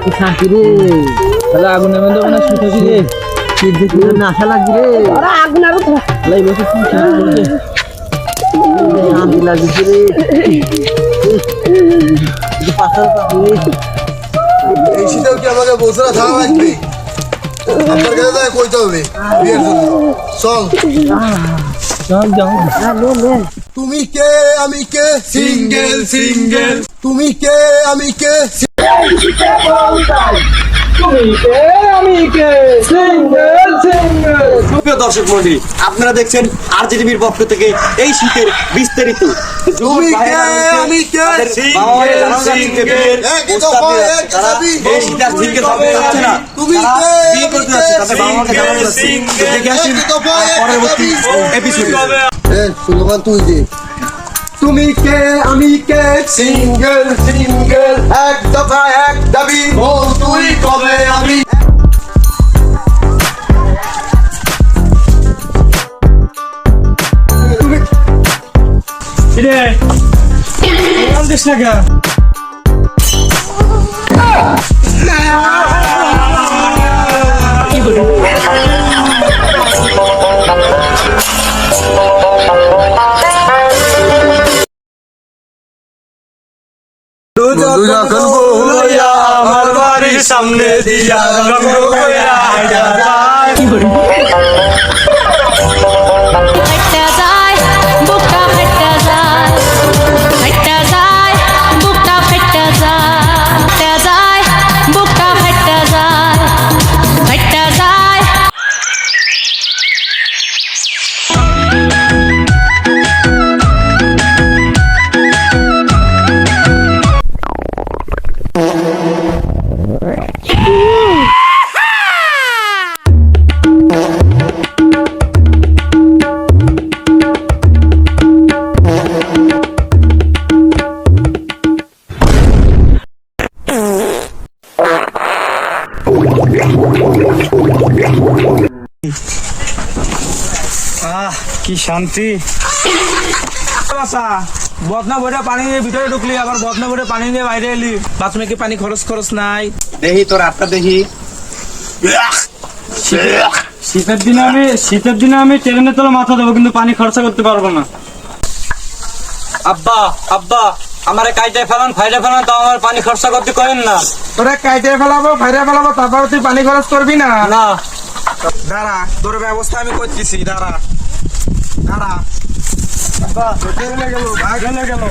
কি শান্তি রে, তাহলে আগুন নেবেন তো মানে শুতেছি রে, শীত দেখি না আশা লাগছে রে, আগুন আরো লাই বসে কি শান্তি লাগছে রে, এই শীতেও কি আমাকে বসে থাকা লাগবে? আপনার কাছে তাই কইতে হবে বিয়ের জন্য। চল চল যাও তুমি কে আমি কে সিঙ্গেল সিঙ্গেল, তুমি কে আমি কে প্রিয় দর্শক মন্ডলী, আপনারা দেখছেন আরজেডিবির পক্ষ থেকে এই শীতের বিস্তারিত তুমি কে আমি কে পরবর্তী এপিসোডে স্লোগান তুই দে। তুমি কে আমি কে সিঙ্গেল সিঙ্গেল, এক দফা এক দাবি, বল তুই কবে আমি। আমার বাড়ির সামনে দিয়া কি শান্তি। বদনা বইটা পানি নিয়ে ভিতরে ঢুকলি, আবার বদনা বইটা পানি নিয়ে বাইরে এলি, বাথরুমে কি পানি খরচ নাই? দেখি তোর আটটা দেখি। শীতের দিনে আমি ট্রেনের তলে মাথা দেবো, কিন্তু পানি খরচা করতে পারবো না। আব্বা আব্বা আমারে কাইটে ফেলান ফাইডে ফেলান, তো আমার পানি খরচা করতে করেন না। তোরা কাইটে ফেলাবো ফাইডে ফেলাবো, তারপর তুই পানি খরচ করবি না? না দাঁড়া, তোর ব্যবস্থা আমি করতেছি, দাঁড়া দাঁড়া। আব্বা গেল ভাগ গেল